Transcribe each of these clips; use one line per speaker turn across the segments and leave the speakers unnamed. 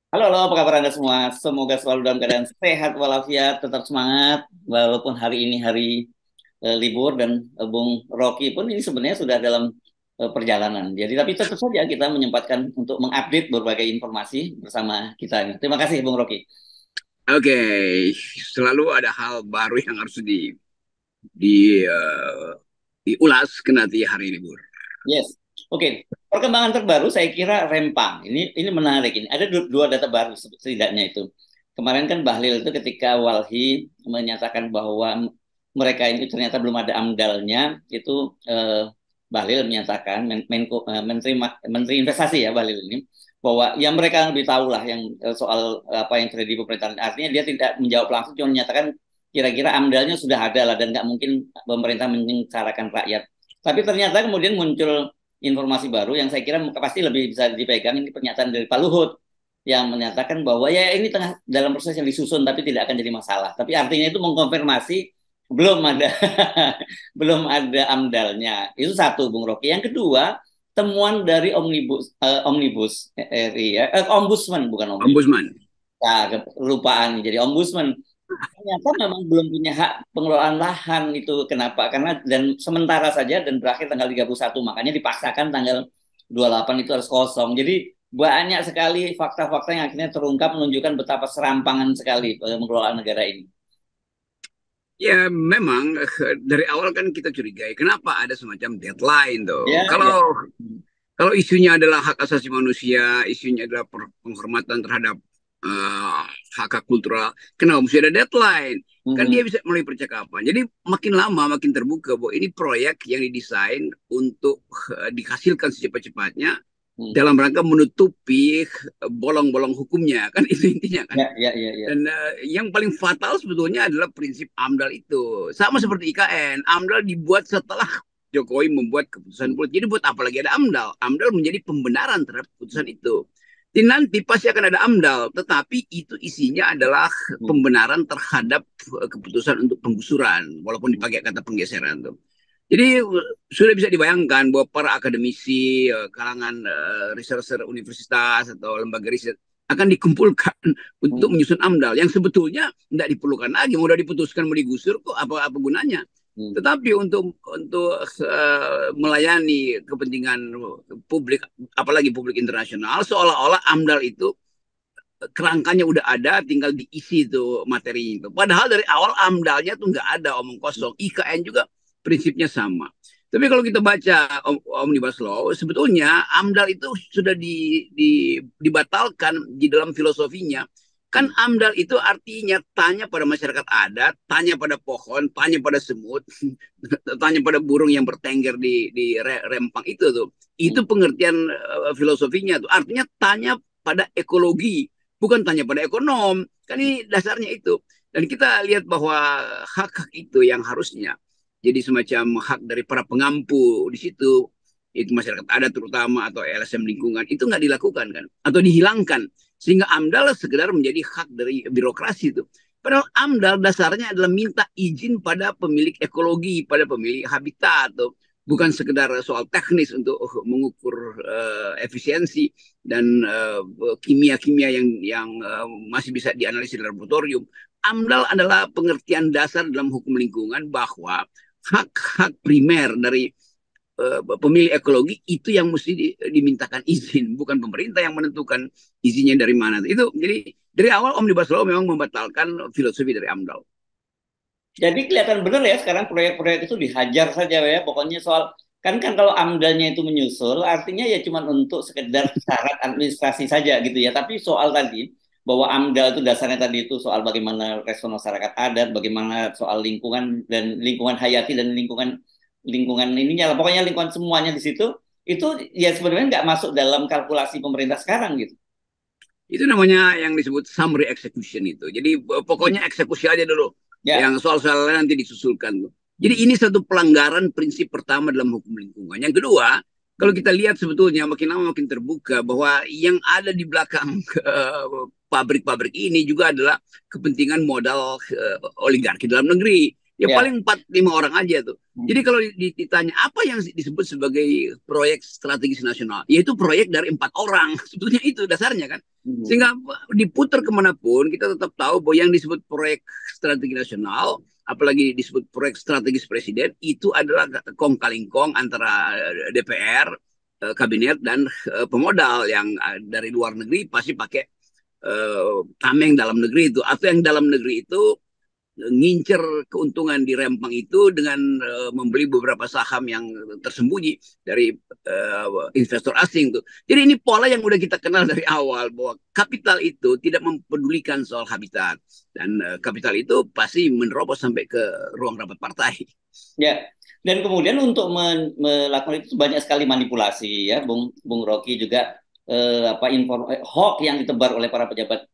Halo, halo, apa kabar Anda semua? Semoga selalu dalam keadaan sehat walafiat, tetap semangat, walaupun hari ini hari libur dan Bung Rocky pun ini sebenarnya sudah dalam perjalanan. Jadi, tapi tetap saja kita menyempatkan untuk mengupdate berbagai informasi bersama kita. Terima kasih, Bung Rocky.
Oke, selalu ada hal baru yang harus di eh, diulas kenati hari libur.
Yes. Oke. Perkembangan terbaru saya kira Rempang. Ini menarik ini. Ada dua data baru setidaknya itu. Kemarin kan Bahlil itu ketika Walhi menyatakan bahwa mereka ini ternyata belum ada amdalnya, itu Bahlil menyatakan Menteri Menteri Investasi ya Bahlil ini bahwa ya mereka lebih tahu lah yang soal apa yang terjadi di pemerintahan. Artinya dia tidak menjawab langsung, cuma menyatakan kira-kira amdalnya sudah ada lah dan nggak mungkin pemerintah menyengsarakan rakyat. Tapi ternyata kemudian muncul informasi baru yang saya kira pasti lebih bisa dipegang. Ini pernyataan dari Pak Luhut yang menyatakan bahwa ya ini tengah dalam proses yang disusun tapi tidak akan jadi masalah. Tapi artinya itu mengkonfirmasi belum ada belum ada amdalnya. Itu satu, Bung Rocky. Yang kedua, temuan dari omnibus ombudsman, bukan omnibus.
Ombudsman.
Ya, kelupaan jadi ombudsman. Ternyata memang belum punya hak pengelolaan lahan itu. Kenapa? Karena dan sementara saja dan berakhir tanggal 31. Makanya dipaksakan tanggal 28 itu harus kosong. Jadi banyak sekali fakta-fakta yang akhirnya terungkap menunjukkan betapa serampangan sekali pengelolaan negara ini.
Ya memang dari awal kan kita curigai kenapa ada semacam deadline tuh.
Ya, ya.
Kalau kalau isunya adalah hak asasi manusia, isunya adalah penghormatan terhadap eh, hak kultural, kenapa mesti ada deadline? Kan
Mhm.
dia bisa mulai percakapan. Jadi makin lama makin terbuka bahwa ini proyek yang didesain untuk dihasilkan secepat-cepatnya
Mhm.
dalam rangka menutupi bolong-bolong hukumnya, kan itu intinya kan.
Ya, ya, ya, ya.
Dan yang paling fatal sebetulnya adalah prinsip AMDAL itu. Sama seperti IKN, AMDAL dibuat setelah Jokowi membuat keputusan politik. Jadi buat apa lagi ada AMDAL? AMDAL menjadi pembenaran terhadap keputusan itu. Dan nanti pasti akan ada AMDAL, tetapi itu isinya adalah
Mhm.
pembenaran terhadap keputusan untuk penggusuran, walaupun dipakai kata penggeseran tuh. Jadi sudah bisa dibayangkan bahwa para akademisi, kalangan researcher universitas atau lembaga riset akan dikumpulkan untuk
Mhm.
menyusun AMDAL yang sebetulnya tidak diperlukan lagi. Mau udah diputuskan mau digusur kok apa gunanya?
Mhm.
Tetapi untuk melayani kepentingan publik, apalagi publik internasional, seolah-olah AMDAL itu kerangkanya udah ada, tinggal diisi tuh materi itu. Padahal dari awal AMDALnya tuh nggak ada, omong kosong. IKN juga prinsipnya sama. Tapi kalau kita baca Omnibus Law, sebetulnya AMDAL itu sudah dibatalkan di dalam filosofinya. Kan
Mhm.
AMDAL itu artinya tanya pada masyarakat adat, tanya pada pohon, tanya pada semut, tanya pada burung yang bertengger di rempang itu tuh.
Mhm.
Itu pengertian filosofinya tuh. Artinya tanya pada ekologi, bukan tanya pada ekonom. Kan ini dasarnya itu. Dan kita lihat bahwa hak-hak itu yang harusnya jadi semacam hak dari para pengampu di situ, itu masyarakat adat terutama atau LSM lingkungan, itu nggak dilakukan kan, atau dihilangkan, sehingga AMDAL sekedar menjadi hak dari birokrasi itu. Padahal AMDAL dasarnya adalah minta izin pada pemilik ekologi, pada pemilik habitat, atau bukan sekedar soal teknis untuk mengukur efisiensi dan kimia-kimia yang masih bisa dianalisis di laboratorium. AMDAL adalah pengertian dasar dalam hukum lingkungan bahwa hak-hak primer dari pemilih ekologi itu yang mesti dimintakan izin, bukan pemerintah yang menentukan izinnya dari mana. Itu jadi dari awal Omnibus Law memang membatalkan filosofi dari AMDAL.
Jadi kelihatan benar ya sekarang proyek-proyek itu dihajar saja ya. Pokoknya soal kan kalau amdalnya itu menyusul, artinya ya cuma untuk sekedar syarat administrasi saja gitu ya. Tapi soal tadi bahwa amdal itu dasarnya tadi itu soal bagaimana respon masyarakat adat, bagaimana soal lingkungan dan lingkungan hayati dan lingkungan lingkungan ininya, pokoknya lingkungan semuanya di situ itu ya sebenarnya nggak masuk dalam kalkulasi pemerintah sekarang gitu.
Itu namanya yang disebut summary execution itu. Jadi pokoknya eksekusi aja dulu.
Ya.
Yang soal-soal nanti disusulkan. Jadi
Hmm.
ini satu pelanggaran prinsip pertama dalam hukum lingkungan. Yang kedua, kalau
Hmm.
kita lihat sebetulnya makin lama makin terbuka bahwa yang ada di belakang pabrik-pabrik ini juga adalah kepentingan modal oligarki dalam negeri. Ya
Ya.
paling 4-5 orang aja tuh. Jadi kalau ditanya apa yang disebut sebagai proyek strategis nasional, yaitu proyek dari 4 orang. Sebetulnya itu dasarnya kan.
Hmm.
Sehingga diputar kemanapun kita tetap tahu bahwa yang disebut proyek strategi nasional, apalagi disebut proyek strategis presiden, itu adalah kong kaling kong antara DPR, kabinet dan pemodal yang dari luar negeri pasti pakai tameng dalam negeri itu, atau yang dalam negeri itu ngincer keuntungan di rempang itu dengan membeli beberapa saham yang tersembunyi dari investor asing tuh. Jadi ini pola yang udah kita kenal dari awal bahwa kapital itu tidak mempedulikan soal habitat dan kapital itu pasti menerobos sampai ke ruang rapat partai.
Ya, dan kemudian untuk melakukan itu banyak sekali manipulasi ya, Bung Rocky juga hoax yang ditebar oleh para pejabat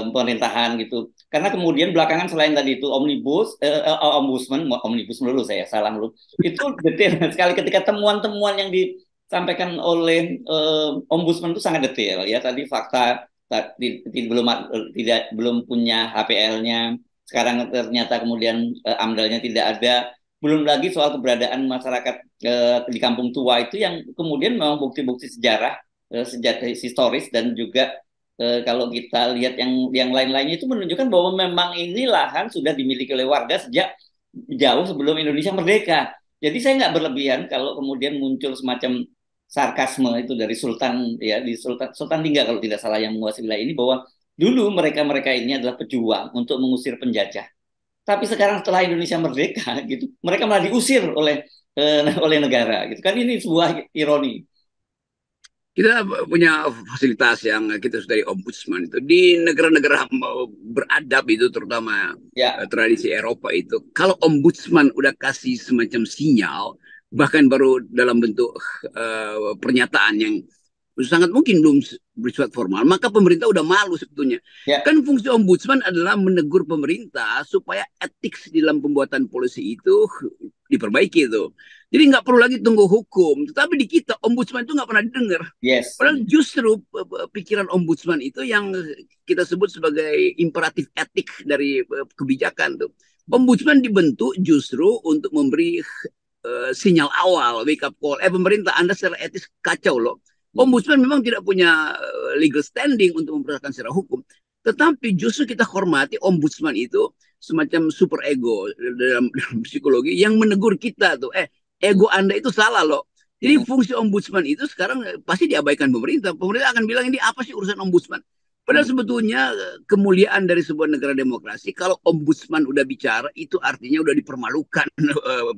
pemerintahan gitu. Karena kemudian belakangan selain tadi itu omnibus melulu saya salah melulu. Itu detail sekali ketika temuan-temuan yang disampaikan oleh ombudsman itu sangat detail ya. Tadi fakta belum punya HPL-nya, sekarang ternyata kemudian amdalnya tidak ada, belum lagi soal keberadaan masyarakat di kampung tua itu yang kemudian memang bukti-bukti sejarah historis, dan juga kalau kita lihat yang lain-lainnya itu menunjukkan bahwa memang ini lahan sudah dimiliki oleh warga sejak jauh sebelum Indonesia merdeka. Jadi saya nggak berlebihan kalau kemudian muncul semacam sarkasme itu dari Sultan ya, di Sultan Lingga kalau tidak salah yang menguasai wilayah ini, bahwa dulu mereka-mereka ini adalah pejuang untuk mengusir penjajah. Tapi sekarang setelah Indonesia merdeka gitu, mereka malah diusir oleh negara gitu. Kan ini sebuah ironi.
Kita punya fasilitas yang kita sudah dari ombudsman itu di negara-negara beradab itu, terutama
Ya,
tradisi Eropa itu. Kalau ombudsman udah kasih semacam sinyal, bahkan baru dalam bentuk pernyataan yang sangat mungkin belum bersifat formal, maka pemerintah udah malu sebetulnya.
ya,
Kan fungsi ombudsman adalah menegur pemerintah supaya etik di dalam pembuatan polisi itu diperbaiki itu. Jadi nggak perlu lagi tunggu hukum. Tetapi di kita ombudsman itu nggak pernah didengar.
yes.
Padahal justru pikiran ombudsman itu yang kita sebut sebagai imperatif etik dari kebijakan tuh. Ombudsman dibentuk justru untuk memberi sinyal awal, wake up call. Pemerintah, Anda secara etis kacau loh. Ombudsman memang tidak punya legal standing untuk memperhatikan secara hukum. Tetapi justru kita hormati ombudsman itu semacam super ego dalam psikologi yang menegur kita tuh. Ego Anda itu salah loh. Jadi fungsi ombudsman itu sekarang pasti diabaikan pemerintah. Pemerintah akan bilang ini apa sih urusan ombudsman? Padahal sebetulnya kemuliaan dari sebuah negara demokrasi, kalau ombudsman udah bicara, itu artinya udah dipermalukan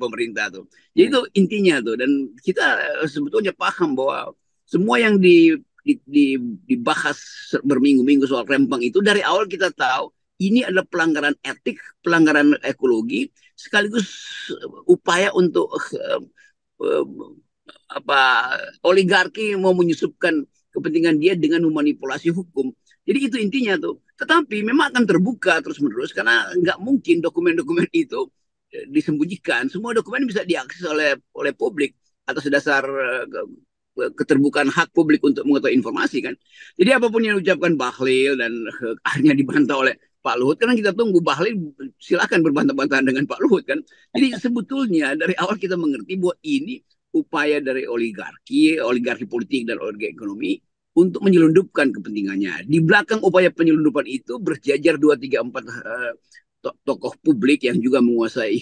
pemerintah tuh. Jadi itu intinya tuh. Dan kita sebetulnya paham bahwa semua yang dibahas berminggu-minggu soal rempang itu, dari awal kita tahu ini adalah pelanggaran etik, pelanggaran ekologi, sekaligus upaya untuk uh, apa oligarki mau menyusupkan kepentingan dia dengan memanipulasi hukum. Jadi itu intinya tuh. Tetapi memang akan terbuka terus-menerus karena nggak mungkin dokumen-dokumen itu disembunyikan. Semua dokumen bisa diakses oleh publik atas dasar keterbukaan hak publik untuk mengetahui informasi kan. Jadi apapun yang diucapkan Bahlil dan akhirnya dibantah oleh Pak Luhut, karena kita tunggu Bahlil silakan berbantah-bantahan dengan Pak Luhut kan. Jadi sebetulnya dari awal kita mengerti bahwa ini upaya dari oligarki politik dan oligarki ekonomi untuk menyelundupkan kepentingannya. Di belakang upaya penyelundupan itu berjajar 2, 3, 4 tokoh publik yang juga menguasai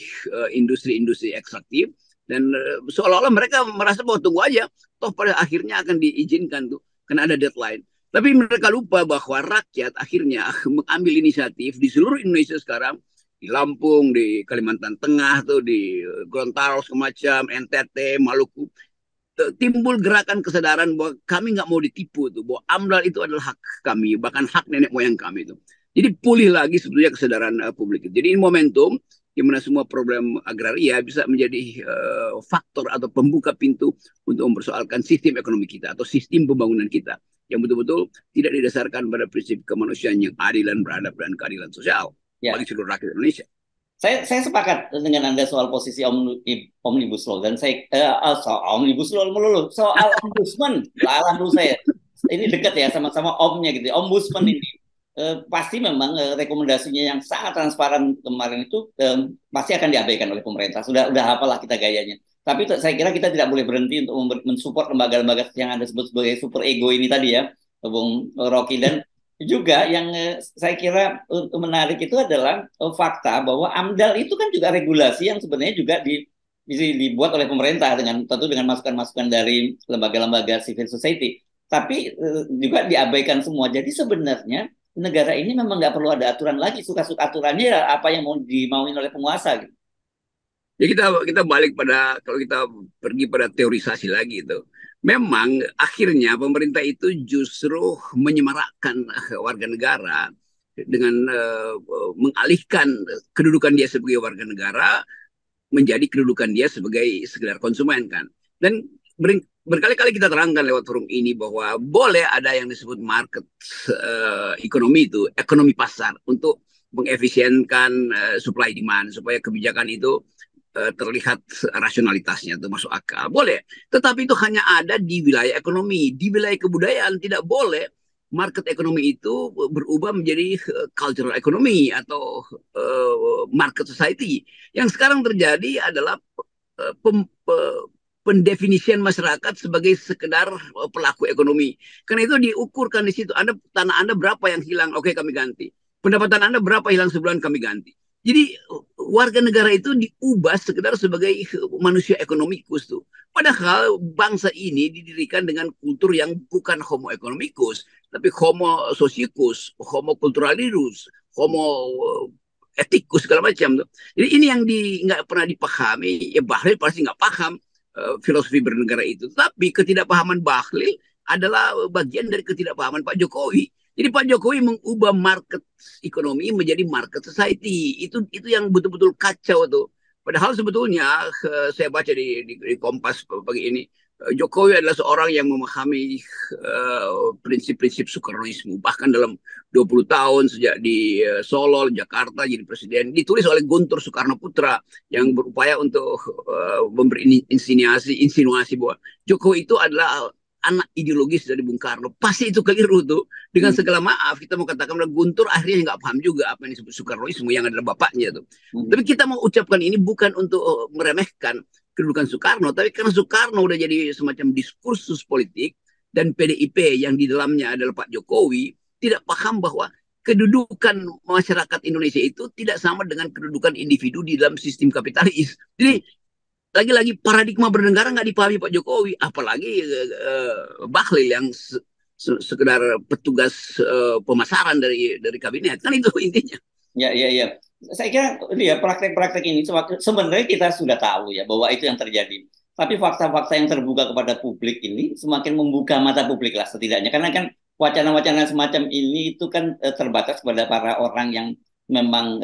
industri-industri ekstraktif, dan seolah-olah mereka merasa bahwa tunggu aja, toh pada akhirnya akan diizinkan tuh, karena ada deadline. Tapi mereka lupa bahwa rakyat akhirnya mengambil inisiatif di seluruh Indonesia sekarang, di Lampung, di Kalimantan Tengah, tuh di Gorontalo semacam, NTT, Maluku, timbul gerakan kesadaran bahwa kami nggak mau ditipu tuh, bahwa AMDAL itu adalah hak kami, bahkan hak nenek moyang kami itu. Jadi pulih lagi sebetulnya kesadaran publik. Jadi ini momentum di mana semua problem agraria bisa menjadi faktor atau pembuka pintu untuk mempersoalkan sistem ekonomi kita atau sistem pembangunan kita yang betul-betul tidak didasarkan pada prinsip kemanusiaan yang adil dan beradab dan keadilan sosial
Ya,
bagi seluruh rakyat Indonesia.
saya sepakat dengan Anda soal posisi omnibus law, dan soal omnibus law melulu, soal ombudsman, lalang dulu saya. Ini dekat ya sama-sama omnya gitu, ombudsman ini. pasti memang rekomendasinya yang sangat transparan kemarin itu pasti akan diabaikan oleh pemerintah. Sudah apalah kita gayanya. Tapi saya kira kita tidak boleh berhenti untuk mensupport lembaga-lembaga yang Anda sebut sebagai super ego ini tadi ya, Bung Rocky. Dan juga yang saya kira menarik itu adalah fakta bahwa AMDAL itu kan juga regulasi yang sebenarnya juga dibuat oleh pemerintah dengan tentu dengan masukan-masukan dari lembaga-lembaga civil society. Tapi juga diabaikan semua. Jadi sebenarnya negara ini memang nggak perlu ada aturan lagi, suka-suka aturannya ya apa yang mau dimauin oleh penguasa gitu.
Ya kita balik pada, kalau kita pergi pada teorisasi lagi itu, memang akhirnya pemerintah itu justru menyemarakkan warga negara dengan mengalihkan kedudukan dia sebagai warga negara menjadi kedudukan dia sebagai sekedar konsumen kan. Dan berkali-kali kita terangkan lewat forum ini bahwa boleh ada yang disebut market ekonomi, itu ekonomi pasar, untuk mengefisienkan supply demand supaya kebijakan itu terlihat rasionalitasnya, itu masuk akal, boleh. Tetapi itu hanya ada di wilayah ekonomi. Di wilayah kebudayaan tidak boleh market ekonomi itu berubah menjadi cultural economy atau market society. Yang sekarang terjadi adalah pendefinisian masyarakat sebagai sekedar pelaku ekonomi. Karena itu diukurkan di situ. Tanah Anda berapa yang hilang, oke kami ganti. Pendapatan Anda berapa hilang sebulan, kami ganti. Jadi warga negara itu diubah sekedar sebagai manusia ekonomikus tuh. Padahal bangsa ini didirikan dengan kultur yang bukan homo economicus, tapi homo socicus, homo culturalibus, homo etikus, segala macam tuh. Jadi ini yang nggak pernah dipahami. Ya Bahlil pasti nggak paham filosofi bernegara itu. Tapi ketidakpahaman Bahlil adalah bagian dari ketidakpahaman Pak Jokowi. Jadi Pak Jokowi mengubah market ekonomi menjadi market society. Itu yang betul-betul kacau tuh. Padahal sebetulnya saya baca di Kompas pagi ini, Jokowi adalah seorang yang memahami prinsip-prinsip Soekarnoisme. Bahkan dalam 20 tahun sejak di Solo, Jakarta jadi presiden, ditulis oleh Guntur Soekarno Putra yang berupaya untuk memberi insinuasi bahwa Jokowi itu adalah anak ideologis dari Bung Karno. Pasti itu keliru tuh. Dengan segala maaf, kita mau katakan bahwa Guntur akhirnya nggak paham juga apa yang disebut Soekarnoisme yang adalah bapaknya tuh. Tapi kita mau ucapkan ini bukan untuk meremehkan kedudukan Soekarno, tapi karena Soekarno udah jadi semacam diskursus politik, dan PDIP yang di dalamnya adalah Pak Jokowi tidak paham bahwa kedudukan masyarakat Indonesia itu tidak sama dengan kedudukan individu di dalam sistem kapitalis. Jadi lagi-lagi paradigma bernegara nggak dipahami Pak Jokowi, apalagi Bahlil yang sekedar petugas pemasaran dari kabinet, kan itu intinya.
Ya. Saya kira ya praktek-praktek ini sebenarnya kita sudah tahu ya bahwa itu yang terjadi. Tapi fakta-fakta yang terbuka kepada publik ini semakin membuka mata publik lah setidaknya. Karena kan wacana-wacana semacam ini itu kan terbatas pada para orang yang memang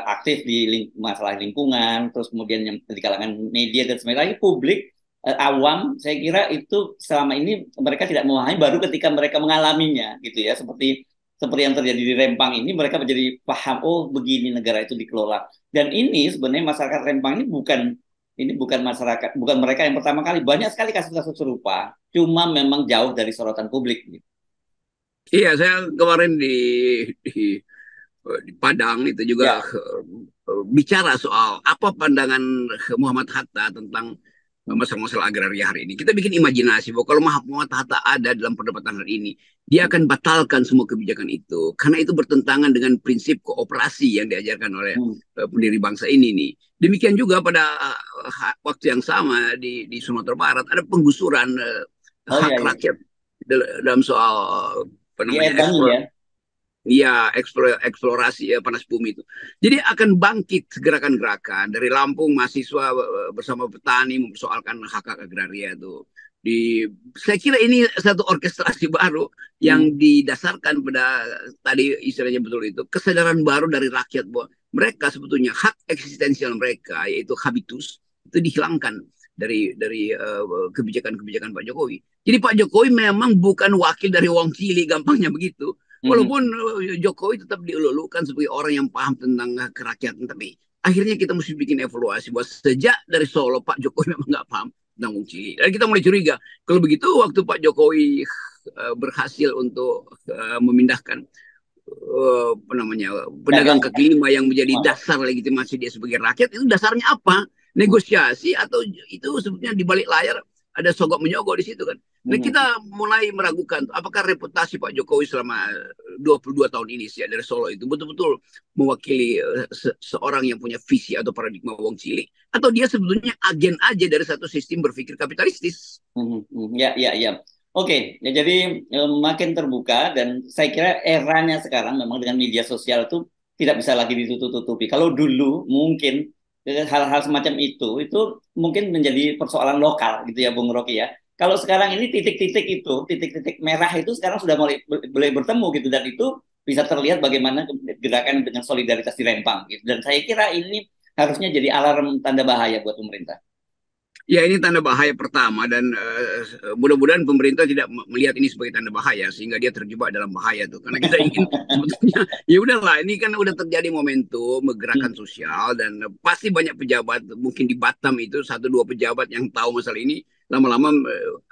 aktif di masalah lingkungan, terus kemudian yang di kalangan media dan sebagainya. Publik awam, saya kira itu selama ini mereka tidak memahami, baru ketika mereka mengalaminya gitu ya, seperti yang terjadi di Rempang ini, mereka menjadi paham, oh begini negara itu dikelola. Dan ini sebenarnya masyarakat Rempang ini bukan masyarakat, bukan mereka yang pertama kali, banyak sekali kasus-kasus serupa, cuma memang jauh dari sorotan publik.
Iya, saya kemarin di Padang itu juga bicara soal apa pandangan Muhammad Hatta tentang masalah-masalah agraria hari ini. Kita bikin imajinasi bahwa kalau Muhammad Hatta ada dalam perdebatan hari ini, dia akan batalkan semua kebijakan itu. Karena itu bertentangan dengan prinsip kooperasi yang diajarkan oleh pendiri bangsa ini nih. Demikian juga pada waktu yang sama di Sumatera Barat ada penggusuran hak rakyat dalam soal apa namanya, eksplorasi panas bumi itu. Jadi akan bangkit gerakan-gerakan dari Lampung, mahasiswa bersama petani mempersoalkan hak agraria itu. Saya kira ini satu orkestrasi baru yang didasarkan pada tadi istilahnya betul itu, kesadaran baru dari rakyat bahwa mereka sebetulnya hak eksistensial mereka, yaitu habitus, itu dihilangkan dari kebijakan-kebijakan Pak Jokowi. Jadi Pak Jokowi memang bukan wakil dari wong cilik, gampangnya begitu. Walaupun Jokowi tetap dielulukan sebagai orang yang paham tentang kerakyatan, tapi akhirnya kita mesti bikin evaluasi bahwa sejak dari Solo Pak Jokowi memang nggak paham tentang wong cilik. Dan kita mulai curiga, kalau begitu waktu Pak Jokowi berhasil untuk memindahkan apa namanya, pedagang
Dagang.
kaki lima yang menjadi dasar legitimasi dia sebagai rakyat, itu dasarnya apa? Negosiasi atau itu sebetulnya di balik layar ada sogok menyogok di situ kan. Nah,
Hmm.
kita mulai meragukan apakah reputasi Pak Jokowi selama 22 tahun ini sih dari Solo itu betul-betul mewakili seorang yang punya visi atau paradigma wong cilik, atau dia sebetulnya agen aja dari satu sistem berpikir kapitalistis.
Ya, ya, ya. Oke, ya, jadi makin terbuka dan saya kira eranya sekarang memang dengan media sosial itu tidak bisa lagi ditutup-tutupi. Kalau dulu mungkin hal-hal semacam itu mungkin menjadi persoalan lokal gitu ya, Bung Rocky ya. Kalau sekarang ini titik-titik merah itu sekarang sudah mulai bertemu gitu dan itu bisa terlihat bagaimana gerakan dengan solidaritas di Rempang gitu. Dan saya kira ini harusnya jadi alarm tanda bahaya buat pemerintah.
Ya, ini tanda bahaya pertama dan mudah-mudahan pemerintah tidak melihat ini sebagai tanda bahaya sehingga dia terjebak dalam bahaya tuh. Karena kita ingin sebetulnya ya udahlah, ini kan udah terjadi momentum gerakan sosial dan pasti banyak pejabat mungkin di Batam itu satu dua pejabat yang tahu masalah ini lama-lama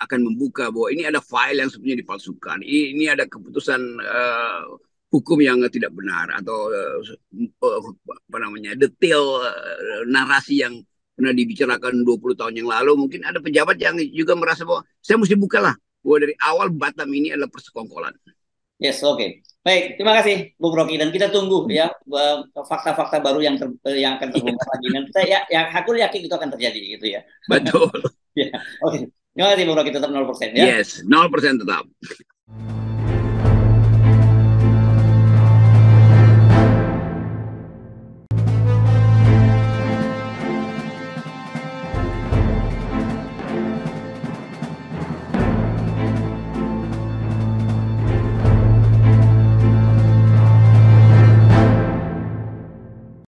akan membuka bahwa ini ada file yang sebenarnya dipalsukan. Ini ada keputusan hukum yang tidak benar atau apa namanya, detail narasi yang pernah dibicarakan 20 tahun yang lalu. Mungkin ada pejabat yang juga merasa bahwa saya mesti buka lah bahwa dari awal Batam ini adalah persekongkolan.
Yes, oke. Okay. Baik, terima kasih Bung Rocky dan kita tunggu ya fakta-fakta baru yang akan terbongkar lagi dan kita ya aku yakin itu akan terjadi gitu ya.
Betul.
Ya, oke. Okay. Terima kasih Bung Rocky tetap 0% ya.
Yes, 0% tetap.